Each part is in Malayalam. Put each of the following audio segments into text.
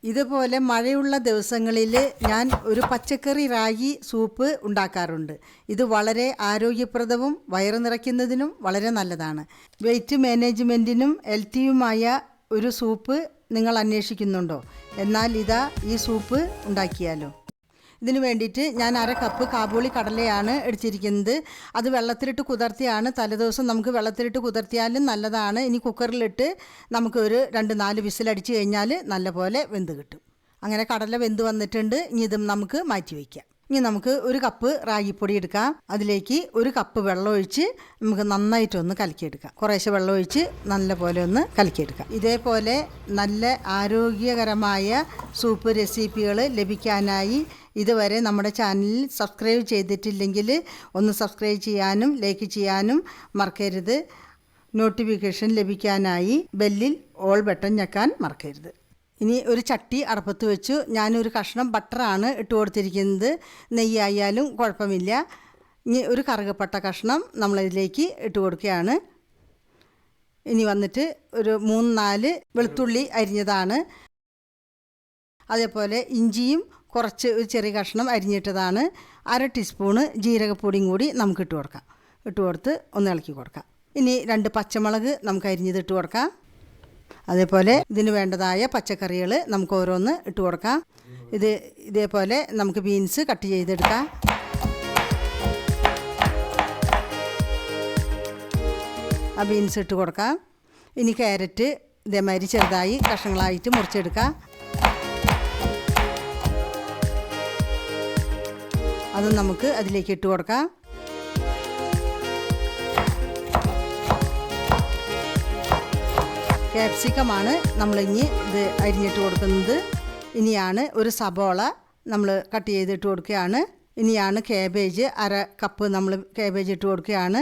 ഇതുപോലെ മഴയുള്ള ദിവസങ്ങളിൽ ഞാൻ ഒരു പച്ചക്കറി റാഗി സൂപ്പ് ഉണ്ടാക്കാറുണ്ട്. ഇത് വളരെ ആരോഗ്യപ്രദവും വയറ് നിറയ്ക്കുന്നതിനും വളരെ നല്ലതാണ്. വെയിറ്റ് മാനേജ്മെൻറ്റിനും ഹെൽത്തിയുമായ ഒരു സൂപ്പ് നിങ്ങൾ അന്വേഷിക്കുന്നുണ്ടോ? എന്നാൽ ഇതാ ഈ സൂപ്പ് ഉണ്ടാക്കിയാലോ. ഇതിന് വേണ്ടിയിട്ട് ഞാൻ 1/2 കപ്പ് കാബൂളി കടലയാണ് എടുത്തിരിക്കുന്നത്. അത് വെള്ളത്തിലിട്ട് കുതിർത്തിയാണ്. തലേദിവസം നമുക്ക് വെള്ളത്തിലിട്ട് കുതിർത്തിയാലും നല്ലതാണ്. ഇനി കുക്കറിലിട്ട് നമുക്കൊരു 2-4 വിസിലടിച്ച് കഴിഞ്ഞാൽ നല്ലപോലെ വെന്ത് കിട്ടും. അങ്ങനെ കടല വെന്ത് വന്നിട്ടുണ്ട്. ഇനി ഇതും നമുക്ക് മാറ്റി വയ്ക്കാം. ഇനി നമുക്ക് 1 കപ്പ് റാഗിപ്പൊടി എടുക്കാം. അതിലേക്ക് 1 കപ്പ് വെള്ളം ഒഴിച്ച് നമുക്ക് നന്നായിട്ടൊന്ന് കലക്കിയെടുക്കാം. കുറേശ്ശെ വെള്ളം ഒഴിച്ച് നല്ലപോലെ ഒന്ന് കലക്കിയെടുക്കാം. ഇതേപോലെ നല്ല ആരോഗ്യകരമായ സൂപ്പ് റെസിപ്പികൾ ലഭിക്കാനായി ഇതുവരെ നമ്മുടെ ചാനലിൽ സബ്സ്ക്രൈബ് ചെയ്തിട്ടില്ലെങ്കിൽ ഒന്ന് സബ്സ്ക്രൈബ് ചെയ്യാനും ലൈക്ക് ചെയ്യാനും മറക്കരുത്. നോട്ടിഫിക്കേഷൻ ലഭിക്കാനായി ബെല്ലിൽ ഓൾ ബട്ടൺ ഞെക്കാൻ മറക്കരുത്. ഇനി ഒരു ചട്ടി അടപ്പത്ത് വെച്ചു. ഞാനൊരു കഷ്ണം ബട്ടറാണ് ഇട്ട് കൊടുത്തിരിക്കുന്നത്. നെയ്യായാലും കുഴപ്പമില്ല. ഇനി ഒരു കറുകപ്പട്ട കഷ്ണം നമ്മളിതിലേക്ക് ഇട്ട് കൊടുക്കുകയാണ്. ഇനി വന്നിട്ട് ഒരു 3-4 വെളുത്തുള്ളി അരിഞ്ഞതാണ്. അതേപോലെ ഇഞ്ചിയും കുറച്ച് ഒരു ചെറിയ കഷ്ണം അരിഞ്ഞിട്ടതാണ്. 1/2 ടീസ്പൂണ് ജീരകപ്പൊടിയും കൂടി നമുക്ക് ഇട്ട് കൊടുക്കാം. ഇട്ട് കൊടുത്ത് ഒന്ന് ഇളക്കി കൊടുക്കാം. ഇനി 2 പച്ചമുളക് നമുക്ക് അരിഞ്ഞത് ഇട്ട് കൊടുക്കാം. അതേപോലെ ഇതിന് വേണ്ടതായ പച്ചക്കറികൾ നമുക്ക് ഓരോന്ന് ഇട്ട് കൊടുക്കാം. ഇതേപോലെ നമുക്ക് ബീൻസ് കട്ട് ചെയ്തെടുക്കാം. ആ ബീൻസ് ഇട്ട് കൊടുക്കാം. ഇനി ക്യാരറ്റ് ഇതേമാതിരി ചെറുതായി കഷ്ണങ്ങളായിട്ട് മുറിച്ചെടുക്കാം. അതും നമുക്ക് അതിലേക്ക് ഇട്ട് കൊടുക്കാം. ക്യാപ്സിക്കമാണ് നമ്മളിനി ഇത് അരിഞ്ഞിട്ട് കൊടുക്കുന്നത്. ഇനിയാണ് ഒരു സബോള നമ്മൾ കട്ട് ചെയ്തിട്ട് കൊടുക്കുകയാണ്. ഇനിയാണ് ക്യാബേജ് 1/2 കപ്പ് നമ്മൾ ക്യാബേജ് ഇട്ട് കൊടുക്കുകയാണ്.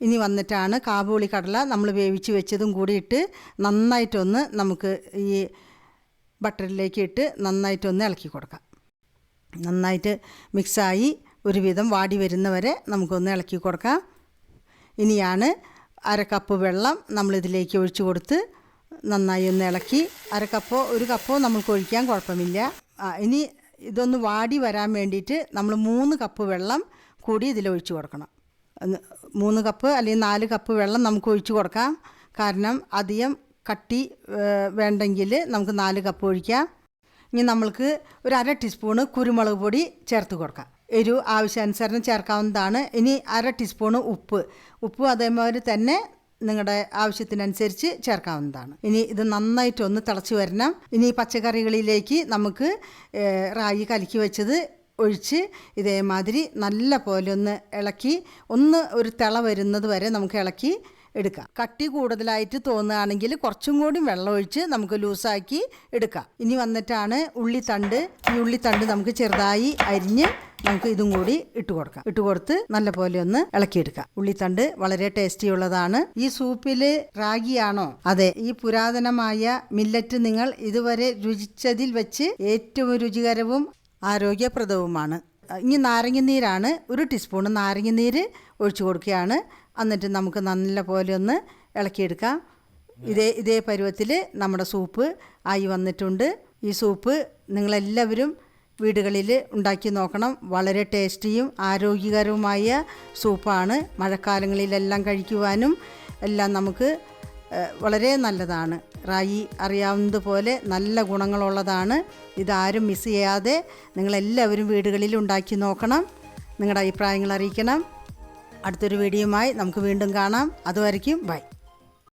ഇനി വന്നിട്ടാണ് കാബൂളി കടല നമ്മൾ വേവിച്ച് വെച്ചതും കൂടി ഇട്ട് നന്നായിട്ടൊന്ന് നമുക്ക് ഈ ബട്ടറിലേക്ക് ഇട്ട് നന്നായിട്ടൊന്ന് ഇളക്കി കൊടുക്കാം. നന്നായിട്ട് മിക്സായി ഒരുവിധം വാടി വരുന്നവരെ നമുക്കൊന്ന് ഇളക്കി കൊടുക്കാം. ഇനിയാണ് 1/2 കപ്പ് വെള്ളം നമ്മളിതിലേക്ക് ഒഴിച്ചു കൊടുത്ത് നന്നായി ഒന്ന് ഇളക്കി 1/2 കപ്പോ 1 കപ്പോ നമുക്ക് ഒഴിക്കാൻ കുഴപ്പമില്ല. ഇനി ഇതൊന്ന് വാടി വരാൻ വേണ്ടിയിട്ട് നമ്മൾ 3 കപ്പ് വെള്ളം കൂടി ഇതിലൊഴിച്ച് കൊടുക്കണം. 3 കപ്പ് അല്ലെങ്കിൽ 4 കപ്പ് വെള്ളം നമുക്ക് ഒഴിച്ച് കൊടുക്കാം. കാരണം അധികം കട്ടി വേണ്ടെങ്കിൽ നമുക്ക് 4 കപ്പ് ഒഴിക്കാം. ഇനി നമ്മൾക്ക് ഒരു 1/2 ടീസ്പൂണ് കുരുമുളക് പൊടി ചേർത്ത് കൊടുക്കാം. എരിവ് ആവശ്യാനുസരണം ചേർക്കാവുന്നതാണ്. ഇനി 1/2 ടീസ്പൂണ് ഉപ്പ് അതേമാതിരി തന്നെ നിങ്ങളുടെ ആവശ്യത്തിനനുസരിച്ച് ചേർക്കാവുന്നതാണ്. ഇനി ഇത് നന്നായിട്ടൊന്ന് തിളച്ച് വരണം. ഇനി പച്ചക്കറികളിലേക്ക് നമുക്ക് റാഗി കലക്കി വെച്ചത് ഒഴിച്ച് ഇതേമാതിരി നല്ല പോലെ ഒന്ന് ഇളക്കി ഒരു തിള വരുന്നത് വരെ നമുക്ക് ഇളക്കി എടുക്കാം. കട്ടി കൂടുതലായിട്ട് തോന്നുകയാണെങ്കിൽ കുറച്ചും കൂടി വെള്ളം ഒഴിച്ച് നമുക്ക് ലൂസാക്കി എടുക്കാം. ഇനി വന്നിട്ടാണ് ഉള്ളിത്തണ്ട്. ഈ ഉള്ളിത്തണ്ട് നമുക്ക് ചെറുതായി അരിഞ്ഞ് നമുക്ക് ഇതും കൂടി ഇട്ട് കൊടുക്കാം. ഇട്ട് കൊടുത്ത് നല്ല പോലെ ഒന്ന് ഇളക്കിയെടുക്കാം. ഉള്ളിത്തണ്ട് വളരെ ടേസ്റ്റി ഉള്ളതാണ്. ഈ സൂപ്പിൽ റാഗിയാണോ? അതെ, ഈ പുരാതനമായ മില്ലറ്റ് നിങ്ങൾ ഇതുവരെ രുചിച്ചതിൽ വെച്ച് ഏറ്റവും രുചികരവും ആരോഗ്യപ്രദവുമാണ്. ഇനി നാരങ്ങനീരാണ്. 1 ടീസ്പൂൺ നാരങ്ങനീര് ഒഴിച്ചു കൊടുക്കുകയാണ്. എന്നിട്ട് നമുക്ക് നല്ല പോലെ ഒന്ന് ഇളക്കിയെടുക്കാം. ഇതേ പരുവത്തിൽ നമ്മുടെ സൂപ്പ് ആയി വന്നിട്ടുണ്ട്. ഈ സൂപ്പ് നിങ്ങളെല്ലാവരും വീടുകളിൽ ഉണ്ടാക്കി നോക്കണം. വളരെ ടേസ്റ്റിയും ആരോഗ്യകരവുമായ സൂപ്പാണ്. മഴക്കാലങ്ങളിലെല്ലാം കഴിക്കുവാനും എല്ലാം നമുക്ക് വളരെ നല്ലതാണ്. റാഗി അറിയാവുന്നതുപോലെ നല്ല ഗുണങ്ങളുള്ളതാണ്. ഇതാരും മിസ് ചെയ്യാതെ നിങ്ങളെല്ലാവരും വീടുകളിൽ ഉണ്ടാക്കി നോക്കണം. നിങ്ങളുടെ അഭിപ്രായങ്ങൾ അറിയിക്കണം. അടുത്തൊരു വീഡിയോയുമായി നമുക്ക് വീണ്ടും കാണാം. അതുവരയ്ക്കും ബൈ.